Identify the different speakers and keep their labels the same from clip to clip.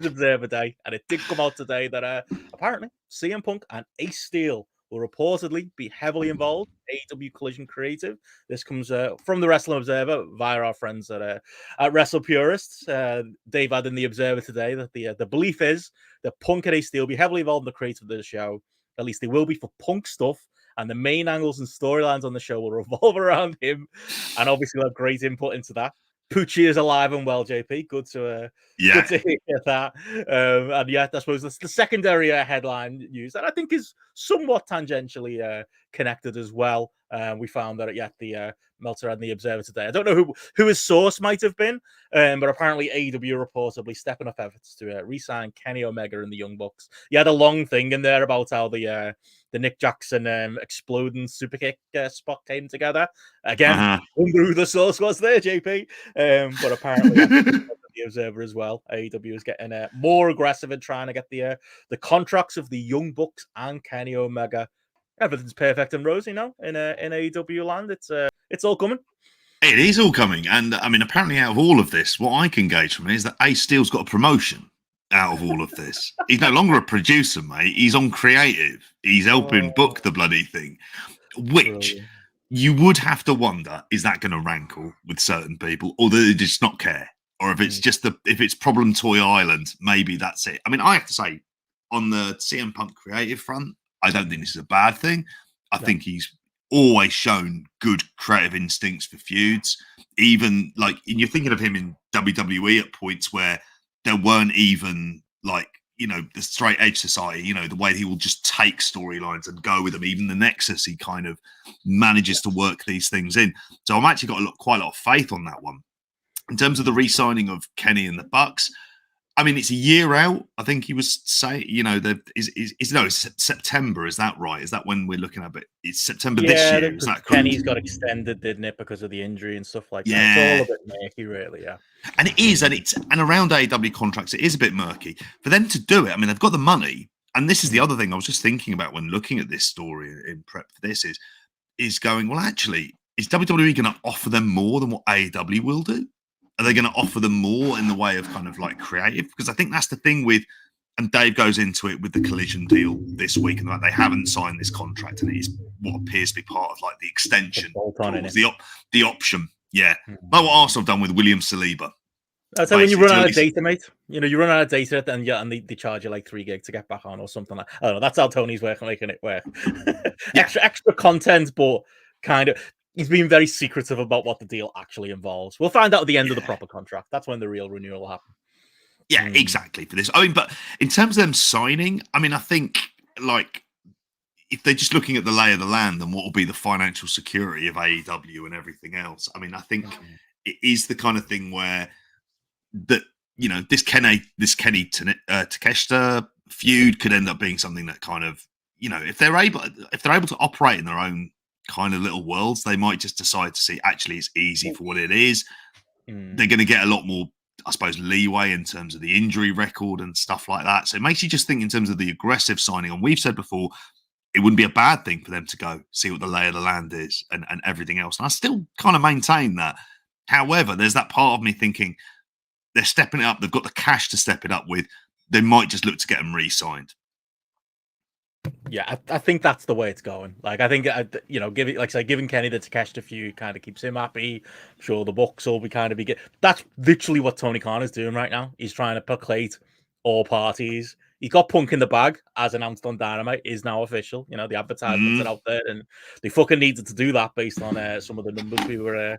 Speaker 1: Observer Day, and it did come out today that apparently CM Punk and Ace Steel will reportedly be heavily involved in AEW Collision Creative. This comes from the Wrestling Observer via our friends at Wrestle Purists. They've had in the Observer today that the belief is that Punk and Ace Steel will be heavily involved in the creative of the show. At least they will be for Punk stuff. And the main angles and storylines on the show will revolve around him. And obviously, we'll have great input into that. Poochie is alive and well, JP. Good to hear that. And yeah, I suppose that's the secondary headline news that I think is somewhat tangentially connected as well. We found that the Meltzer and the Observer today. I don't know who his source might have been, but apparently AEW reportedly stepping up efforts to re-sign Kenny Omega and the Young Bucks. You had a long thing in there about how the Nick Jackson exploding super kick spot came together. Again, wonder who the source was there, JP. But apparently the Observer as well. AEW is getting more aggressive in trying to get the contracts of the Young Bucks and Kenny Omega. Everything's perfect and rosy now in AEW land. It's all coming.
Speaker 2: It is all coming, and I mean, apparently, out of all of this, what I can gauge from it is that Ace Steel's got a promotion out of all of this. He's no longer a producer, mate. He's on creative. He's helping book the bloody thing, which you would have to wonder, is that going to rankle with certain people, or do they just not care? Or if it's just if it's Problem Toy Island, maybe that's it. I mean, I have to say, on the CM Punk creative front, I don't think this is a bad thing. I think he's always shown good creative instincts for feuds. Even like, and you're thinking of him in WWE at points where there weren't even like, you know, the straight edge society, you know, the way he will just take storylines and go with them. Even the Nexus, he kind of manages to work these things in. So I'm actually got quite a lot of faith on that one. In terms of the re-signing of Kenny and the Bucks, I mean, it's a year out. I think he was saying, you know, it's September. Is that right? Is that when we're looking at it? It's September this year. Is that correct?
Speaker 1: Kenny's got extended, didn't it, because of the injury and stuff like that. It's all a bit murky, really. Yeah,
Speaker 2: and it is, and around AEW contracts, it is a bit murky for them to do it. I mean, they've got the money, and this is the other thing I was just thinking about when looking at this story in prep for this is going, well, actually, is WWE going to offer them more than what AEW will do? Are they going to offer them more in the way of kind of like creative? Because I think that's the thing with, and Dave goes into it with the Collision deal this week, and that they haven't signed this contract, and it is what appears to be part of like the extension, the option. Yeah, like what Arsenal have done with William Saliba.
Speaker 1: That's when you run out of data, mate. You know, you run out of data, and they charge you like $3 to get back on or something like. I don't know. That's how Tony's making it work. extra content, but kind of. He's been very secretive about what the deal actually involves. We'll find out at the end of the proper contract. That's when the real renewal will happen.
Speaker 2: Yeah, exactly for this. I mean, but in terms of them signing, I mean, I think like if they're just looking at the lay of the land and what will be the financial security of AEW and everything else, I mean, I think it is the kind of thing where that, you know, this Kenny Takeshita feud could end up being something that kind of, you know, if they're able to operate in their own kind of little worlds, they might just decide to see actually it's easy for what it is. They're going to get a lot more, I suppose, leeway in terms of the injury record and stuff like that. So it makes you just think in terms of the aggressive signing. And we've said before, it wouldn't be a bad thing for them to go see what the lay of the land is and everything else. And I still kind of maintain that. However, there's that part of me thinking they're stepping it up. They've got the cash to step it up with. They might just look to get them re-signed.
Speaker 1: Yeah, I think that's the way it's going. Like, I think, you know, giving Kenny the Takeshita feud kind of keeps him happy. I'm sure the Bucks will be kind of be good. That's literally what Tony Khan is doing right now. He's trying to placate all parties. He got Punk in the bag, as announced on Dynamite, is now official. You know, the advertisements are out there, and they fucking needed to do that based on some of the numbers we were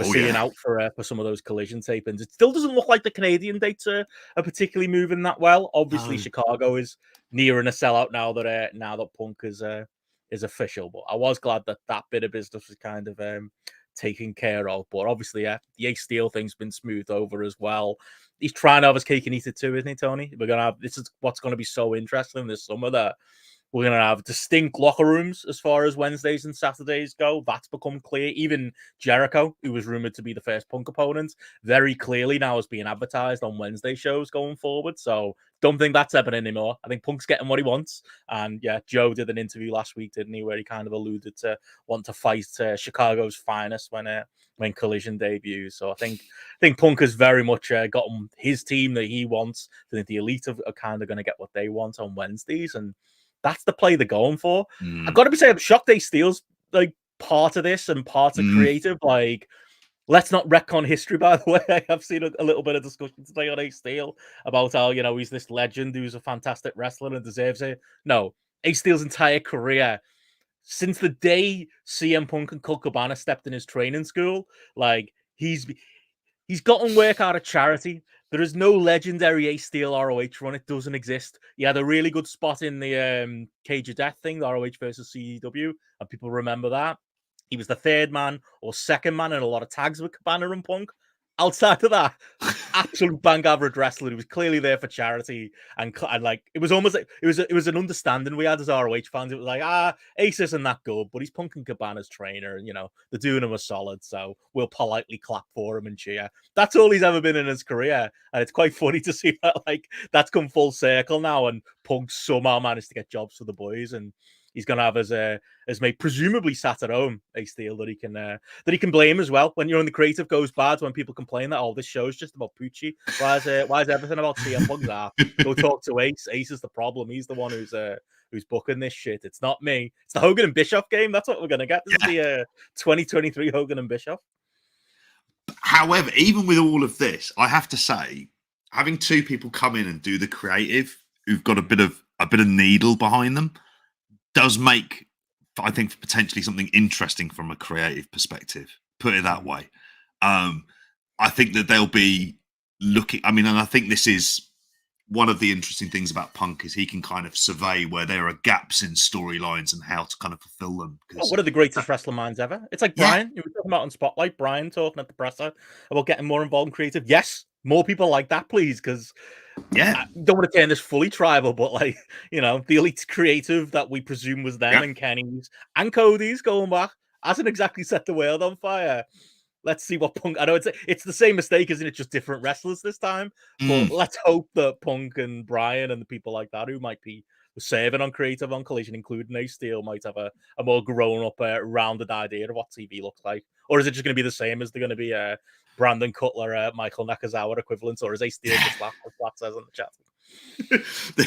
Speaker 1: seeing out for some of those Collision tapings. It still doesn't look like the Canadian dates are particularly moving that well. Obviously, Chicago is nearing a sellout now that Punk is official. But I was glad that bit of business was kind of taken care of. But obviously, the Ace Steel thing's been smoothed over as well. He's trying to have his cake and eat it too, isn't he, Tony? This is what's going to be so interesting this summer, that We're going to have distinct locker rooms as far as Wednesdays and Saturdays go. That's become clear. Even Jericho, who was rumored to be the first Punk opponent, very clearly now is being advertised on Wednesday shows going forward. So don't think that's happening anymore. I think Punk's getting what he wants. And yeah, Joe did an interview last week, didn't he, where he kind of alluded to want to fight Chicago's finest when Collision debuts. So I think Punk has very much gotten his team that he wants. I think the Elite are kind of going to get what they want on Wednesdays, and that's the play they're going for. I've got to be saying, I'm shocked Ace Steel's like part of this and part of creative. Like, let's not retcon history, by the way. I've seen a little bit of discussion today on Ace Steel about how, he's this legend who's a fantastic wrestler and deserves it. No, Ace Steel's entire career, since the day CM Punk and Colt Cabana stepped in his training school, like, he's gotten work out of charity. There is no legendary Ace Steel ROH run. It doesn't exist. He had a really good spot in the Cage of Death thing, the ROH versus CEW, and people remember that. He was the third man or second man in a lot of tags with Cabana and Punk. Outside of that, absolute bang average wrestler who was clearly there for charity, and like it was almost like it was an understanding we had as ROH fans. It was like, Ace isn't that good, but he's Punk and Cabana's trainer, and they're doing him a solid, so we'll politely clap for him and cheer. That's all he's ever been in his career, and it's quite funny to see that like that's come full circle now, and Punk somehow managed to get jobs for the boys, and he's going to have his mate presumably sat at home, Ace Steel, that he can blame as well. When the creative goes bad, when people complain that this show's just about Poochie, why is everything about CM Punk's go talk to Ace. Ace is the problem. He's the one who's booking this shit. It's not me. It's the Hogan and Bischoff game. That's what we're gonna get. This is the 2023 Hogan and Bischoff.
Speaker 2: However, even with all of this, I have to say, having two people come in and do the creative who've got a bit of needle behind them does make, I think, potentially something interesting from a creative perspective. Put it that way. I think that they'll be looking. I mean, and I think this is one of the interesting things about Punk is he can kind of survey where there are gaps in storylines and how to kind of fulfill them.
Speaker 1: One of the greatest wrestler minds ever. It's like Brian, you were talking about on Spotlight. Brian talking at the presser about getting more involved in creative. Yes, more people like that, please, because I don't want to turn this fully tribal, but like, the Elite creative that we presume was them and Kenny's and Cody's going back hasn't exactly set the world on fire. Let's see what Punk. I know it's the same mistake, isn't it? Just different wrestlers this time. But let's hope that Punk and Brian and the people like that who might be serving on creative on Collision, including Ace Steel, might have a more grown up, rounded idea of what TV looks like. Or is it just going to be the same? Is there going to be Brandon Cutler, Michael Nakazawa equivalents, or is Ace Steel just that? As Flat says in the chat.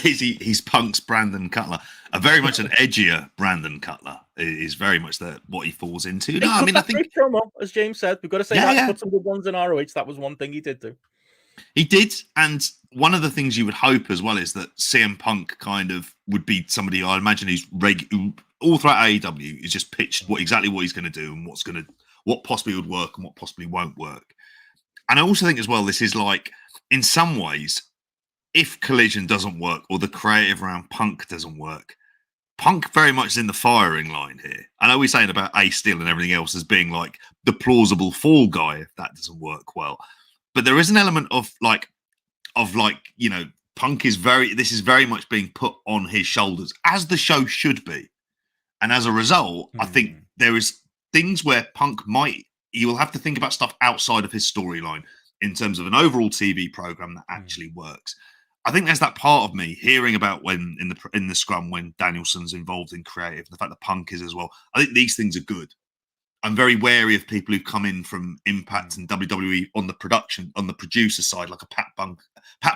Speaker 2: He's Punk's Brandon Cutler. Very much an edgier Brandon Cutler is very much what he falls into. No, I mean, I think
Speaker 1: promo, as James said, we've got to say that. Put some good ones in ROH. That was one thing he did do.
Speaker 2: He did, and one of the things you would hope as well is that CM Punk kind of would be somebody I imagine who's all throughout AEW is just pitched exactly what he's going to do and what possibly would work and what possibly won't work. And I also think as well, this is like, in some ways, if Collision doesn't work or the creative around Punk doesn't work, Punk very much is in the firing line here. I know we're saying about Ace Steel and everything else as being like the plausible fall guy if that doesn't work well. But there is an element of Punk is this is very much being put on his shoulders, as the show should be. And as a result, I think there is things where Punk he will have to think about stuff outside of his storyline in terms of an overall TV program that actually works. I think there's that part of me hearing about when in the scrum when Danielson's involved in creative, the fact that Punk is as well. I think these things are good. I'm very wary of people who come in from Impact and WWE on the producer side, like a Pat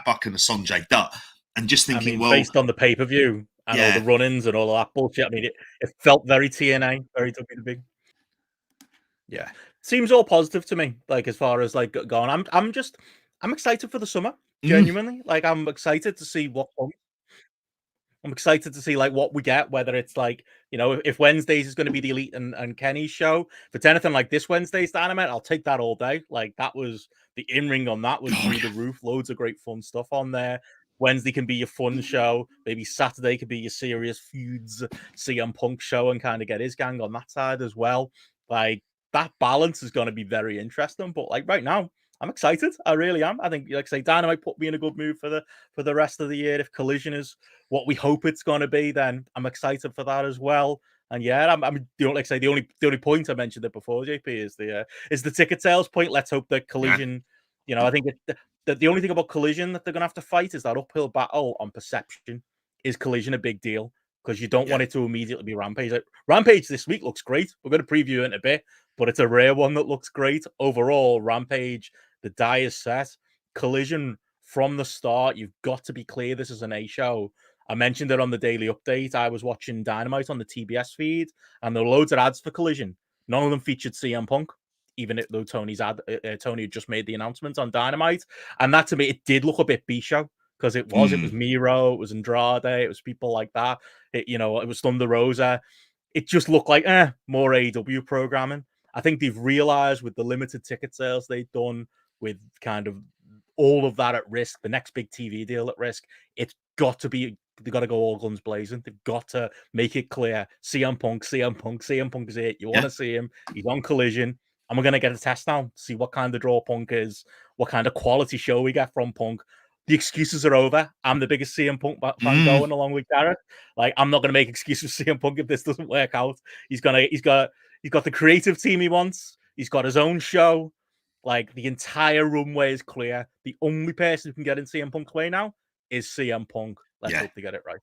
Speaker 2: Buck and a Sonjay Dutt, and just thinking,
Speaker 1: based on the pay-per-view and all the run-ins and all of that bullshit. I mean, it felt very TNA, very WWE. Yeah, seems all positive to me. Like as far as like going, I'm excited for the summer. Genuinely, like I'm excited to see what. I'm excited to see like what we get, whether it's like, if Wednesdays is going to be the Elite and Kenny's show. If it's anything like this Wednesday's Dynamite, I'll take that all day. Like that was the in-ring on that was through the roof. Loads of great fun stuff on there. Wednesday can be your fun show. Maybe Saturday could be your serious feuds, CM Punk show and kind of get his gang on that side as well. Like that balance is going to be very interesting. But like right now, I'm excited. I really am. I think, like I say, Dynamite put me in a good mood for the rest of the year. If Collision is what we hope it's going to be, then I'm excited for that as well. And yeah, I'm like I say, the only point I mentioned it before, JP, is the ticket sales point. Let's hope that Collision, I think the only thing about Collision that they're going to have to fight is that uphill battle on perception. Is Collision a big deal? Because you don't want it to immediately be Rampage. Like, Rampage this week looks great. We're going to preview it in a bit, but it's a rare one that looks great. Overall, Rampage, the die is set. Collision from the start, you've got to be clear this is an A show. I mentioned it on the daily update. I was watching Dynamite on the TBS feed, and there were loads of ads for Collision. None of them featured CM Punk, even though Tony had just made the announcement on Dynamite. And that, to me, it did look a bit B-show, because it was Miro, it was Andrade, it was people like that. It was Thunder Rosa. It just looked like more AEW programming. I think they've realized with the limited ticket sales they've done, with kind of all of that at risk, the next big TV deal at risk, it's got to be, they've got to go all guns blazing. They've got to make it clear. CM Punk is it. You want to see him. He's on Collision. And we're going to get a test now, see what kind of draw Punk is, what kind of quality show we get from Punk. The excuses are over. I'm the biggest CM Punk fan going, along with Garrett. Like, I'm not going to make excuses for CM Punk if this doesn't work out. He's got the creative team he wants. He's got his own show. Like, the entire runway is clear. The only person who can get in CM Punk's way now is CM Punk. Let's hope they get it right.